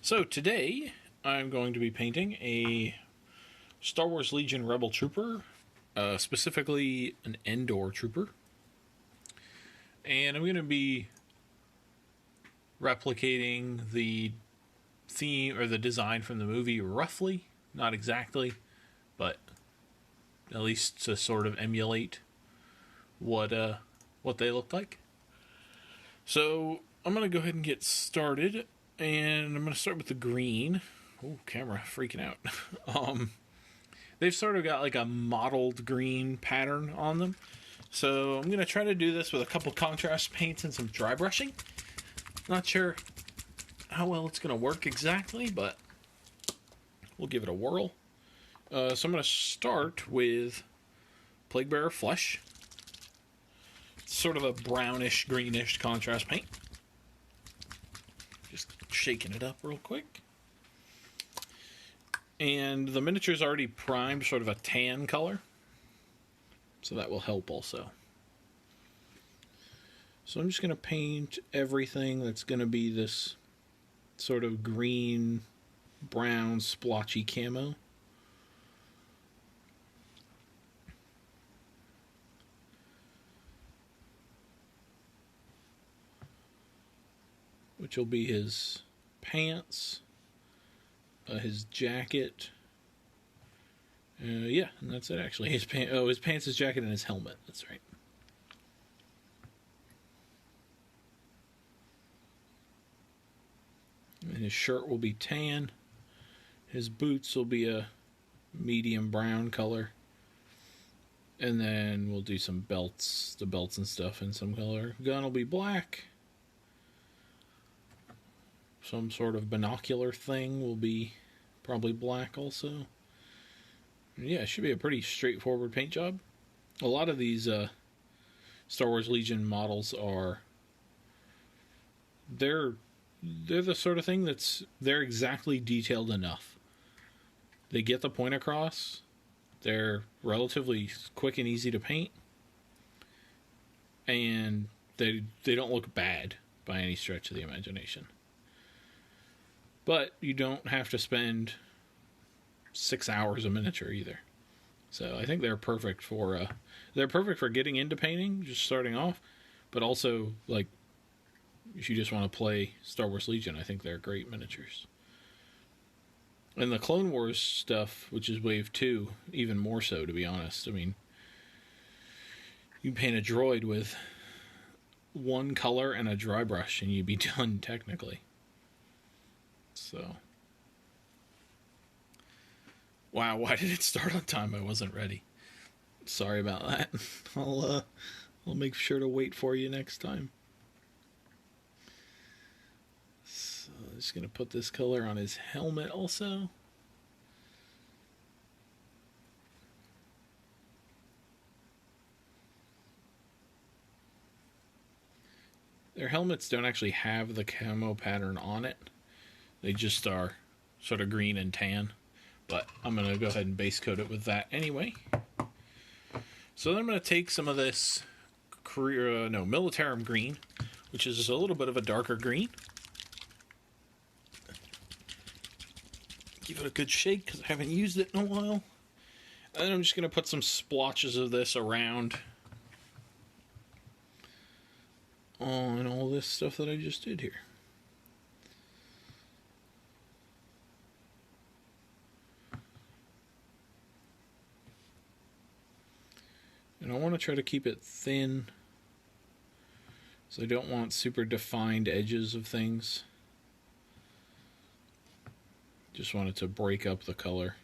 So today I'm going to be painting a Star Wars Legion Rebel Trooper, specifically an Endor Trooper. And I'm going to be replicating the theme or the design from the movie roughly, not exactly, but at least to sort of emulate what they look like. So I'm going to go ahead and get started, and I'm going to start with the green. Oh, camera freaking out. They've sort of got like a mottled green pattern on them. So I'm going to try to do this with a couple contrast paints and some dry brushing. Not sure how well it's going to work exactly, but we'll give it a whirl. So I'm going to start with Plaguebearer Flesh. It's sort of a brownish, greenish contrast paint. Just shaking it up real quick. And the miniature's already primed, sort of a tan color. So that will help also. So I'm just going to paint everything that's going to be this sort of green, brown, splotchy camo. Which will be his pants, his jacket. Yeah, and that's it actually. His pants, his jacket, and his helmet. That's right. And his shirt will be tan. His boots will be a medium brown color. And then we'll do some belts, the belts and stuff in some color. Gun will be black. Some sort of binocular thing will be probably black also. Yeah, it should be a pretty straightforward paint job. A lot of these Star Wars Legion models are... They're the sort of thing they're exactly detailed enough. They get the point across. They're relatively quick and easy to paint. And they don't look bad by any stretch of the imagination. But you don't have to spend 6 hours a miniature either. So I think they're perfect for getting into painting, just starting off. But also, like, if you just want to play Star Wars Legion, I think they're great miniatures. And the Clone Wars stuff, which is Wave 2, even more so, to be honest. I mean, you can paint a droid with one color and a dry brush, and you'd be done, technically. So, wow, why did it start on time? I wasn't ready. Sorry about that. I'll make sure to wait for you next time. So, I'm just going to put this color on his helmet also. Their helmets don't actually have the camo pattern on it. They just are sort of green and tan. But I'm going to go ahead and base coat it with that anyway. So then I'm going to take some of this Militarum green, which is a little bit of a darker green. Give it a good shake because I haven't used it in a while. And then I'm just going to put some splotches of this around on all this stuff that I just did here. And I want to try to keep it thin, so I don't want super defined edges of things. Just want it to break up the color,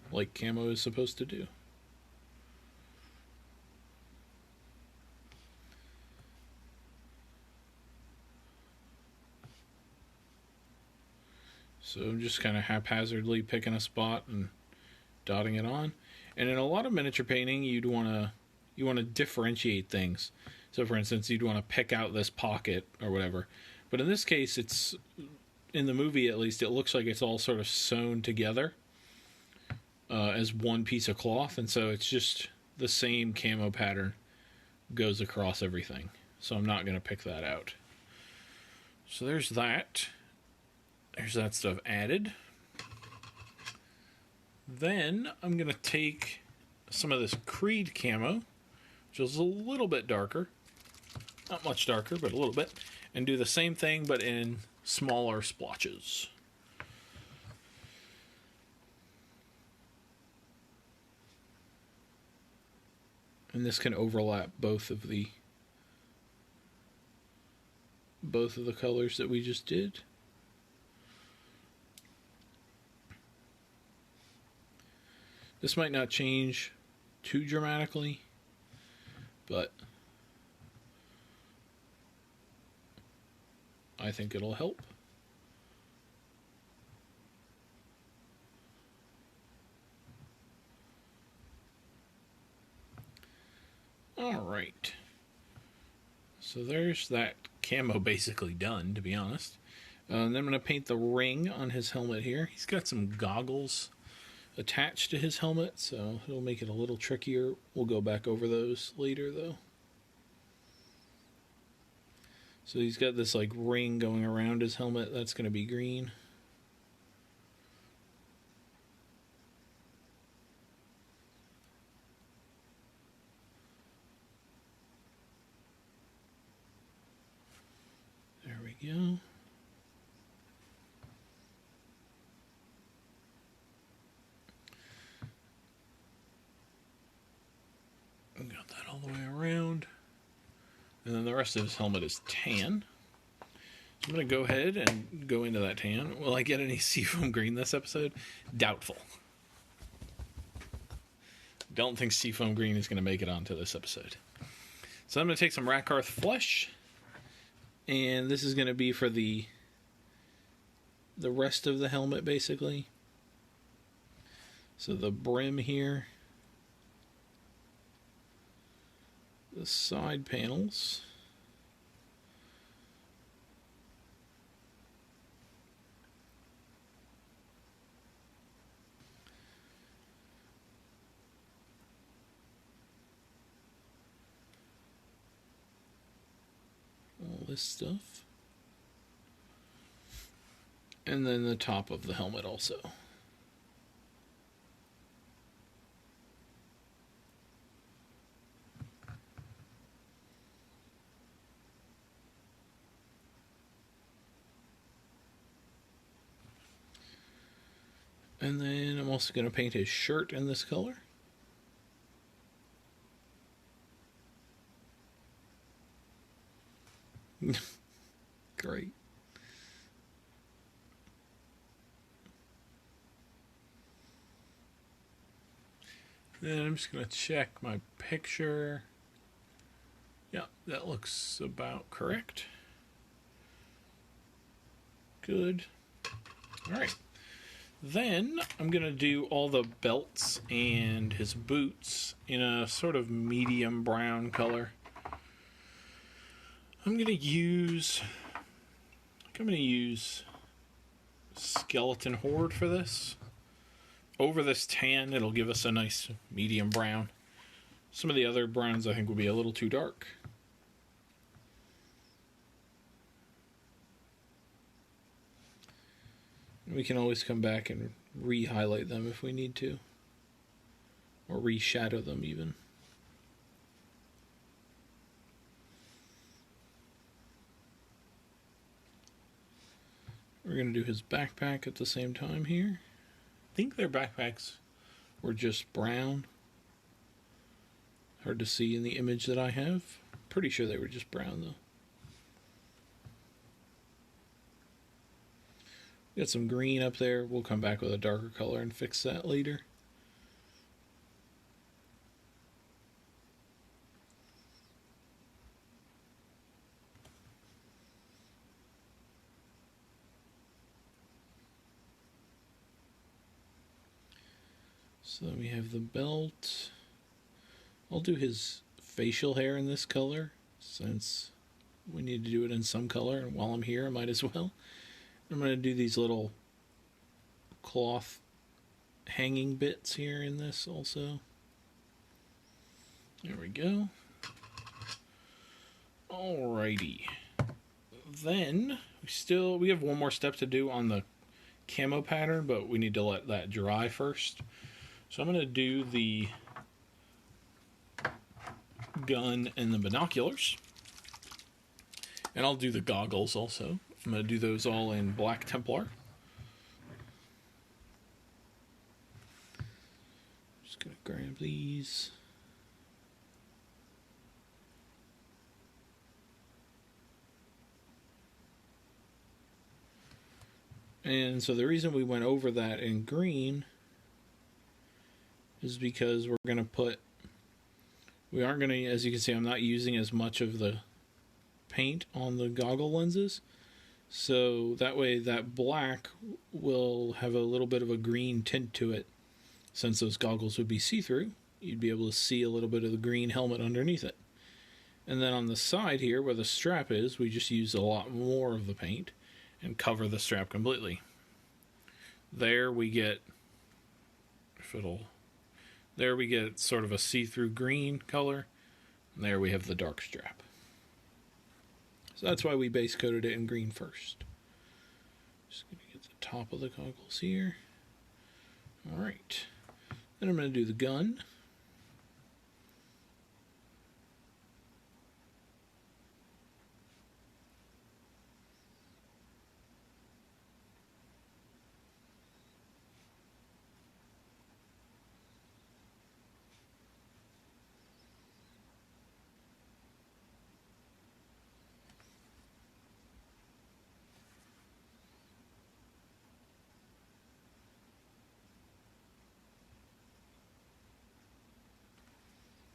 like camo is supposed to do. So I'm just kind of haphazardly picking a spot and dotting it on. And in a lot of miniature painting, you want to differentiate things. So, for instance, you'd want to pick out this pocket or whatever. But in this case, it's in the movie at least. It looks like it's all sort of sewn together as one piece of cloth, and so it's just the same camo pattern goes across everything. So I'm not going to pick that out. So there's that. There's that stuff added. Then I'm going to take some of this Creed camo, which is a little bit darker. Not much darker, but a little bit. And do the same thing, but in smaller splotches. And this can overlap both of the colors that we just did. This might not change too dramatically, but I think it'll help. All right. So there's that camo basically done, to be honest. And then I'm going to paint the ring on his helmet here. He's got some goggles attached to his helmet, so it'll make it a little trickier. We'll go back over those later, though. So he's got this like ring going around his helmet. That's going to be green. There we go. Got that all the way around. And then the rest of his helmet is tan. So I'm going to go ahead and go into that tan. Will I get any seafoam green this episode? Doubtful. Don't think seafoam green is going to make it onto this episode. So I'm going to take some Rakarth flesh. And this is going to be for the rest of the helmet, basically. So the brim here. The side panels. All this stuff. And then the top of the helmet also. And then I'm also going to paint his shirt in this color. Great. Then I'm just going to check my picture. Yeah, that looks about correct. Good. All right. Then I'm going to do all the belts and his boots in a sort of medium brown color. I'm going to use Skeleton Horde for this. Over this tan, it'll give us a nice medium brown. Some of the other browns I think will be a little too dark. We can always come back and re-highlight them if we need to. Or re-shadow them even. We're going to do his backpack at the same time here. I think their backpacks were just brown. Hard to see in the image that I have. Pretty sure they were just brown though. Got some green up there. We'll come back with a darker color and fix that later. So we have the belt. I'll do his facial hair in this color since we need to do it in some color, and while I'm here I might as well. I'm going to do these little cloth hanging bits here in this also. There we go. Alrighty. Then we have one more step to do on the camo pattern, but we need to let that dry first. So I'm going to do the gun and the binoculars. And I'll do the goggles also. I'm going to do those all in Black Templar. Just going to grab these. And so the reason we went over that in green is because we aren't going to, as you can see, I'm not using as much of the paint on the goggle lenses. So that way that black will have a little bit of a green tint to it. Since those goggles would be see-through, you'd be able to see a little bit of the green helmet underneath it. And then on the side here, where the strap is, we just use a lot more of the paint and cover the strap completely. There we get sort of a see-through green color, and there we have the dark strap. So that's why we base coated it in green first. Just going to get the top of the goggles here. Alright. Then I'm going to do the gun.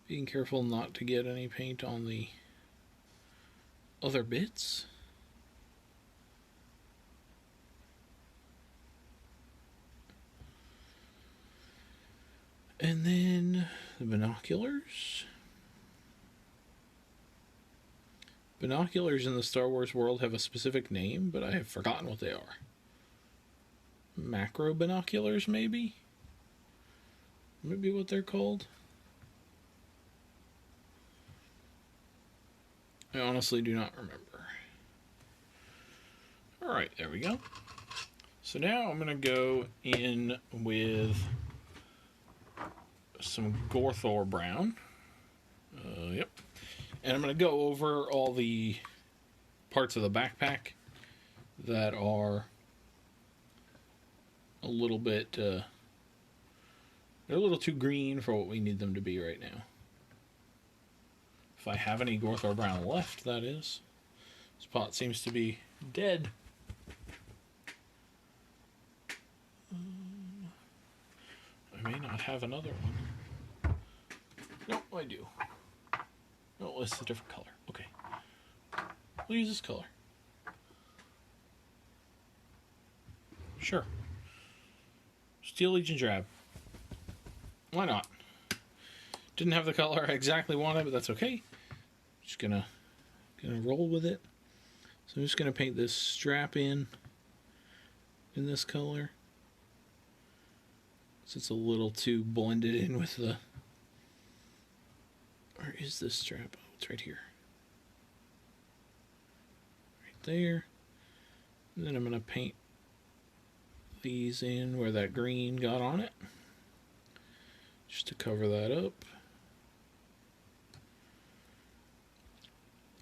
Being careful not to get any paint on the other bits. And then the binoculars. Binoculars in the Star Wars world have a specific name, but I have forgotten what they are. Macro binoculars, maybe? Maybe what they're called? I honestly do not remember. Alright, there we go. So now I'm going to go in with some Gorthor brown. Yep. And I'm going to go over all the parts of the backpack that are a little bit, they're a little too green for what we need them to be right now. If I have any Gorthor brown left, that is. This pot seems to be dead. I may not have another one. No, I do. No, it's a different color. Okay. We'll use this color. Sure. Steel Legion Drab. Why not? Didn't have the color I exactly wanted, but that's okay. Just gonna roll with it. So I'm just gonna paint this strap in this color. So it's a little too blended in with the... Where is this strap? Oh, it's right here. Right there. And then I'm gonna paint these in where that green got on it. Just to cover that up.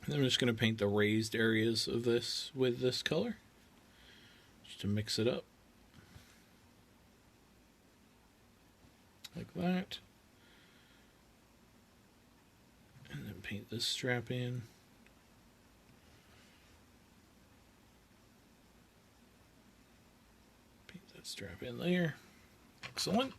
And I'm just going to paint the raised areas of this with this color, just to mix it up. Like that. And then paint this strap in. Paint that strap in there. Excellent.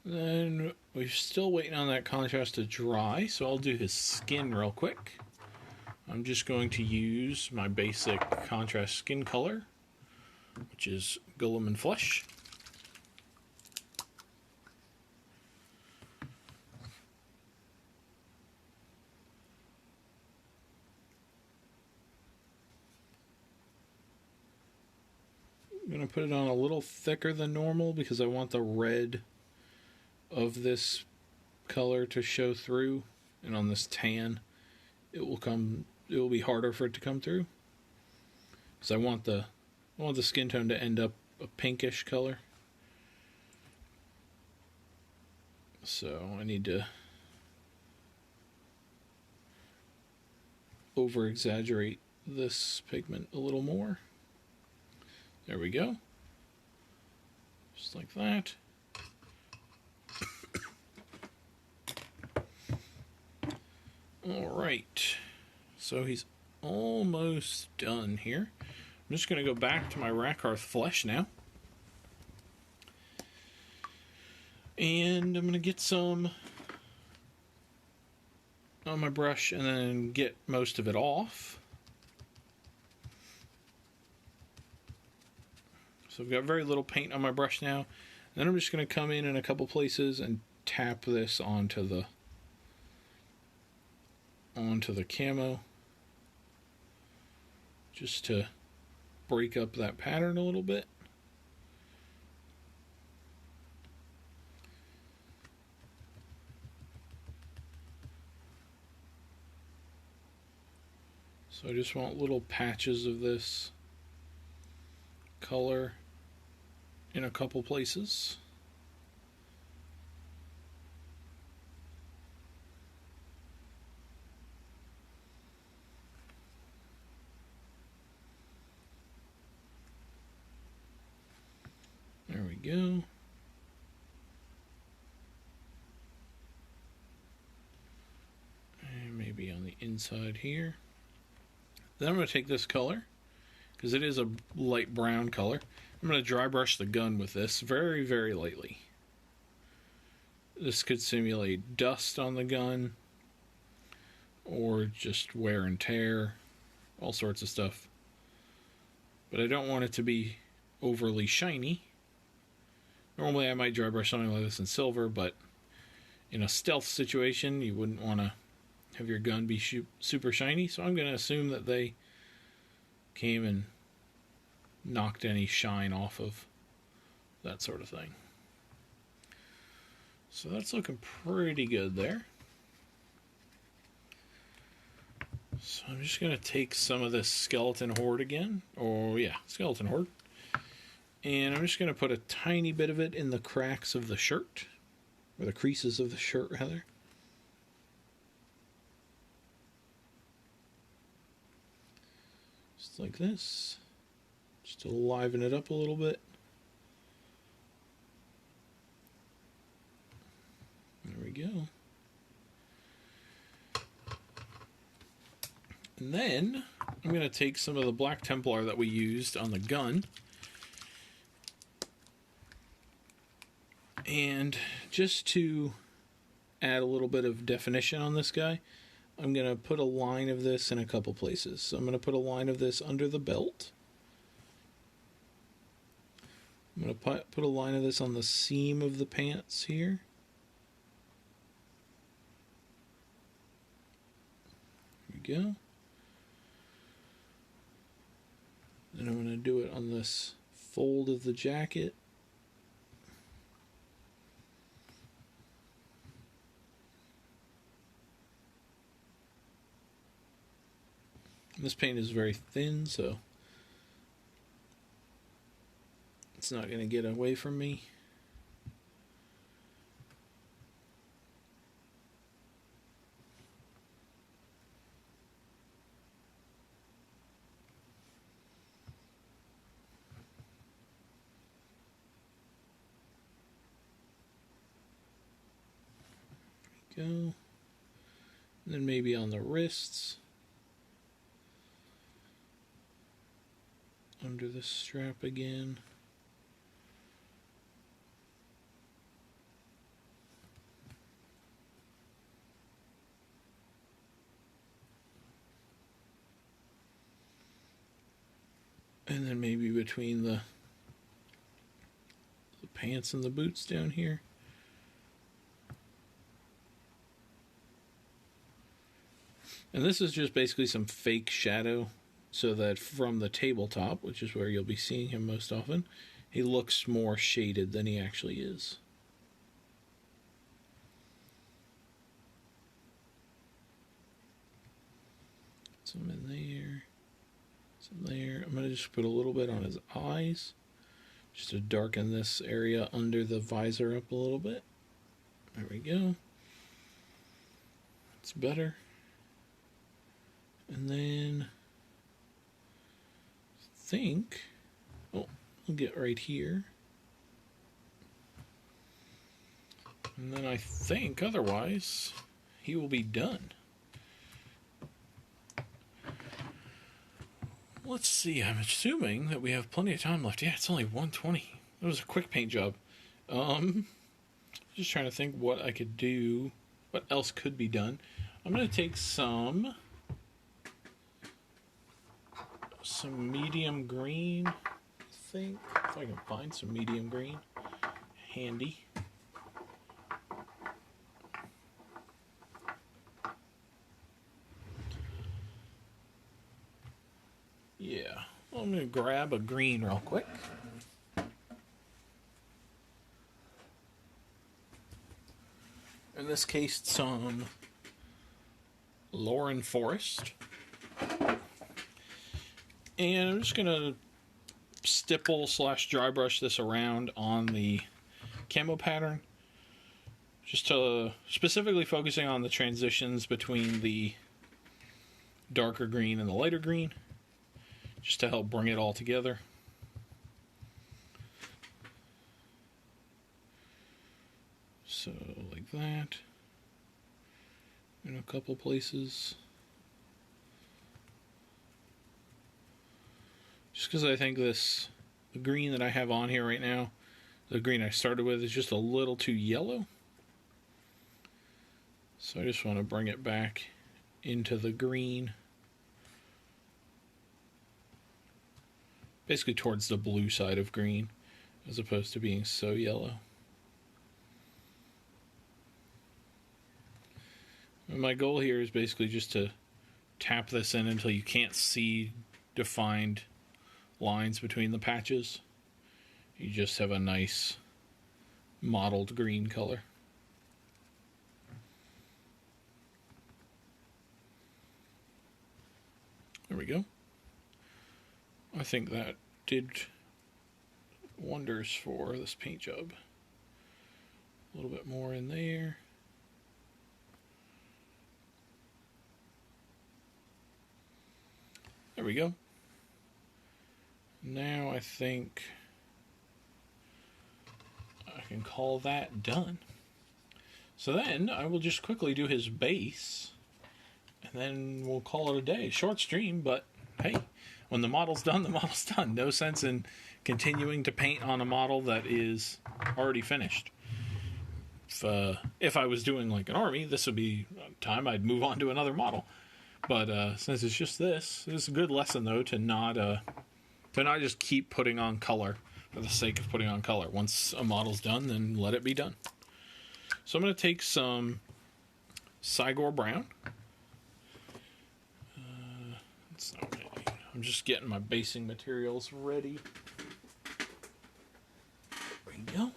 Then we're still waiting on that contrast to dry, so I'll do his skin real quick. I'm just going to use my basic contrast skin color, which is Golem and Flesh. I'm going to put it on a little thicker than normal because I want the red of this color to show through and on this tan, it will be harder for it to come through. Because I want the skin tone to end up a pinkish color. So I need to over exaggerate this pigment a little more. There we go. Just like that. Alright. So he's almost done here. I'm just going to go back to my Rakarth flesh now. And I'm going to get some on my brush and then get most of it off. So I've got very little paint on my brush now. Then I'm just going to come in a couple places and tap this onto the camo, just to break up that pattern a little bit. So I just want little patches of this color in a couple places. There we go. And maybe on the inside here. Then I'm going to take this color, because it is a light brown color. I'm going to dry brush the gun with this very, very lightly. This could simulate dust on the gun, or just wear and tear, all sorts of stuff. But I don't want it to be overly shiny. Normally I might dry brush something like this in silver, but in a stealth situation you wouldn't want to have your gun be super shiny, so I'm going to assume that they came and knocked any shine off of that sort of thing. So that's looking pretty good there. So I'm just going to take some of this skeleton horde again. Oh yeah, skeleton horde. And I'm just going to put a tiny bit of it in the cracks of the shirt, or the creases of the shirt rather. Just like this. Just to liven it up a little bit. There we go. And then I'm going to take some of the Black Templar that we used on the gun, and just to add a little bit of definition on this guy, I'm going to put a line of this in a couple places. So I'm going to put a line of this under the belt. I'm going to put a line of this on the seam of the pants here. There we go. Then I'm going to do it on this fold of the jacket. This paint is very thin, so it's not going to get away from me. There we go. And then maybe on the wrists. Under the strap again. And then maybe between the pants and the boots down here. And this is just basically some fake shadow, so that from the tabletop, which is where you'll be seeing him most often, he looks more shaded than he actually is. Some in there. Some there. I'm going to just put a little bit on his eyes. Just to darken this area under the visor up a little bit. There we go. It's better. And then I think, we'll get right here. And then I think otherwise he will be done. Let's see, I'm assuming that we have plenty of time left. Yeah, it's only 1:20. It was a quick paint job. Just trying to think what I could do, what else could be done. I'm going to take some medium green, I think, if I can find some medium green handy. Yeah, I'm going to grab a green real quick. In this case, some Lauren Forest. And I'm just going to stipple / dry brush this around on the camo pattern. Just to specifically focusing on the transitions between the darker green and the lighter green. Just to help bring it all together. So, like that. In a couple places. Just because I think the green that I have on here right now, the green I started with, is just a little too yellow. So I just want to bring it back into the green. Basically towards the blue side of green, as opposed to being so yellow. And my goal here is basically just to tap this in until you can't see defined lines between the patches. You just have a nice mottled green color. There we go. I think that did wonders for this paint job. A little bit more in there. There we go. Now I think I can call that done. So then I will just quickly do his base, and then we'll call it a day. Short stream, but hey, when the model's done, the model's done. No sense in continuing to paint on a model that is already finished. If I was doing like an army, this would be time I'd move on to another model. But since it's just this, it's a good lesson though to not just keep putting on color for the sake of putting on color. Once a model's done, then let it be done. So I'm going to take some Cygor Brown. It's not ready. I'm just getting my basing materials ready. There we go.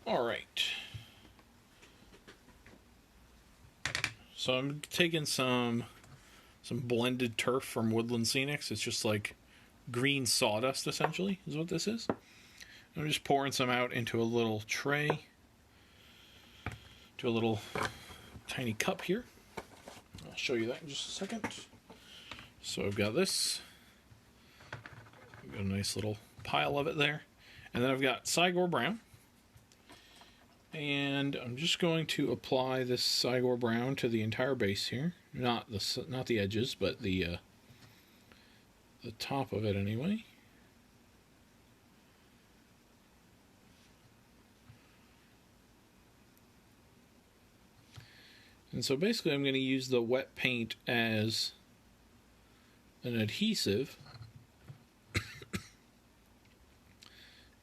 All right. So I'm taking some blended turf from Woodland Scenics. It's just like green sawdust, essentially, is what this is. I'm just pouring some out into a little tray, to a little tiny cup here. I'll show you that in just a second. So I've got this. I've got a nice little pile of it there. And then I've got Cygor Brown. And I'm just going to apply this Cygor Brown to the entire base here. Not the edges, but the top of it anyway. And so basically I'm going to use the wet paint as an adhesive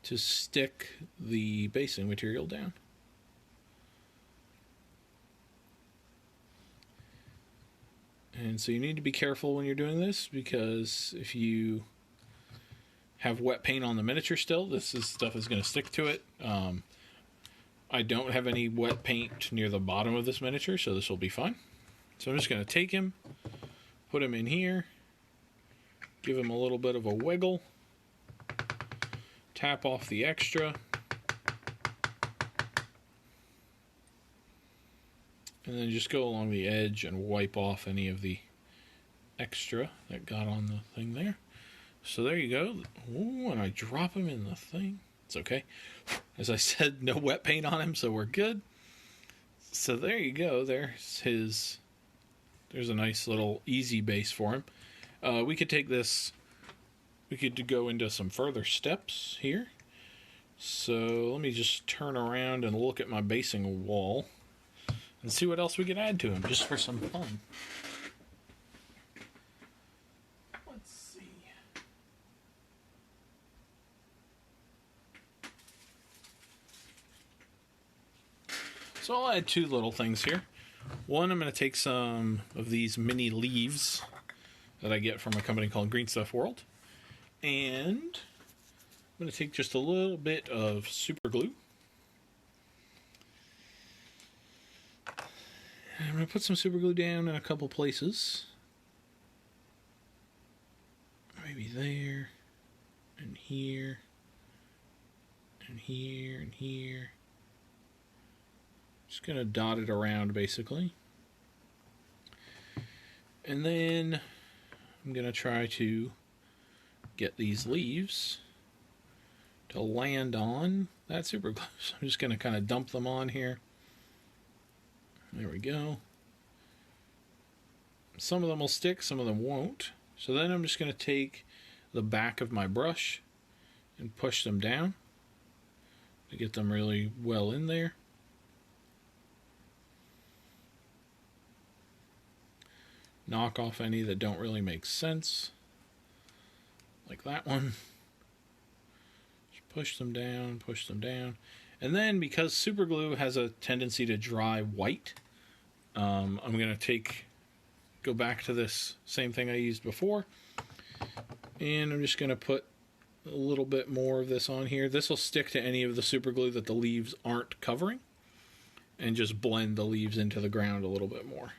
to stick the basing material down. And so you need to be careful when you're doing this, because if you have wet paint on the miniature still, stuff is going to stick to it. I don't have any wet paint near the bottom of this miniature, so this will be fine. So I'm just going to take him, put him in here, give him a little bit of a wiggle, tap off the extra, and then just go along the edge and wipe off any of the extra that got on the thing there. So there you go. Ooh, and I drop him in the thing. It's okay. As I said, no wet paint on him, so we're good. So there you go. There's a nice little easy base for him. We could take this, we could go into some further steps here. So let me just turn around and look at my basing wall and see what else we can add to him, just for some fun. Let's see. So I'll add two little things here. One, I'm going to take some of these mini leaves that I get from a company called Green Stuff World. And I'm going to take just a little bit of super glue. And I'm going to put some super glue down in a couple places. Maybe there, and here, and here, and here. Just going to dot it around, basically. And then I'm going to try to get these leaves to land on that super glue. So I'm just going to kind of dump them on here. There we go. Some of them will stick, some of them won't. So then I'm just going to take the back of my brush and push them down to get them really well in there. Knock off any that don't really make sense, like that one. Just push them down, push them down. And then, because super glue has a tendency to dry white, I'm going to go back to this same thing I used before, and I'm just going to put a little bit more of this on here. This will stick to any of the super glue that the leaves aren't covering, and just blend the leaves into the ground a little bit more.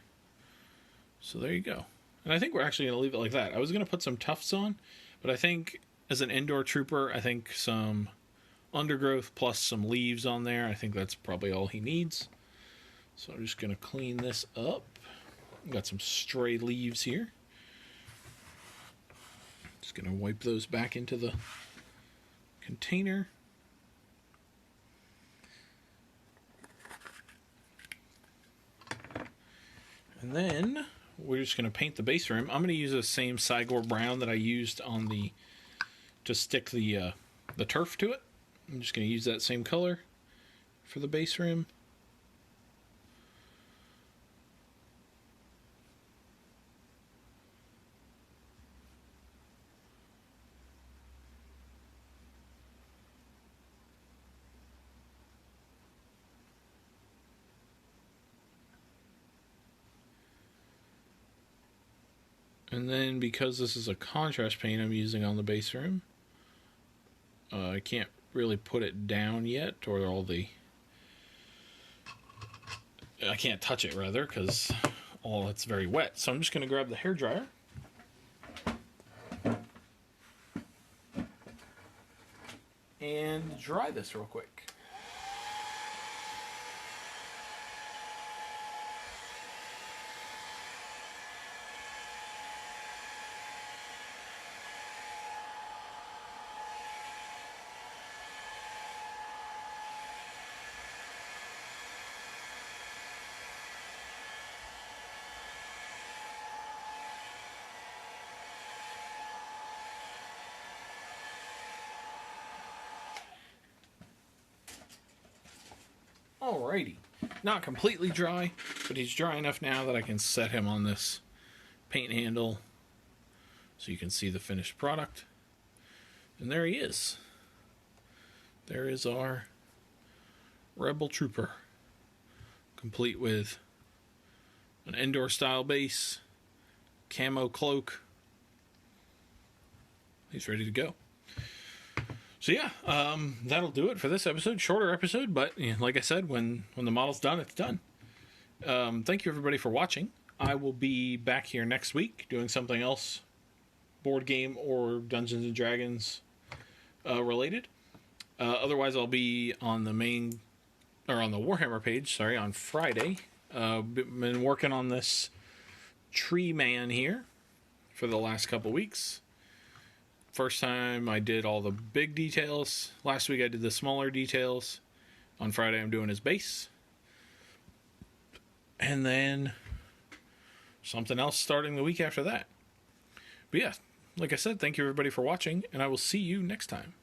So there you go. And I think we're actually going to leave it like that. I was going to put some tufts on, but I think as an Endor Trooper, I think some undergrowth plus some leaves on there, I think that's probably all he needs. So I'm just going to clean this up. I've got some stray leaves here. Just going to wipe those back into the container. And then we're just going to paint the base rim. I'm going to use the same Cygor brown that I used on to stick the turf to it. I'm just going to use that same color for the base rim. And then, because this is a contrast paint I'm using on the base rim, I can't really put it down yet, or I can't touch it, rather, because it's very wet. So I'm just going to grab the hairdryer. And dry this real quick. Alrighty. Not completely dry, but he's dry enough now that I can set him on this paint handle so you can see the finished product. And there he is. There is our Rebel Trooper, complete with an Endor style base, camo cloak. He's ready to go. So yeah, that'll do it for this episode. Shorter episode, but like I said, when the model's done, it's done. Thank you everybody for watching. I will be back here next week doing something else, board game or Dungeons and Dragons related. Otherwise, I'll be on the main or on the Warhammer page. Sorry, on Friday. Been working on this tree man here for the last couple weeks. First time I did all the big details. Last week I did the smaller details. On Friday I'm doing his base. And then something else starting the week after that. But yeah, like I said, thank you everybody for watching, and I will see you next time.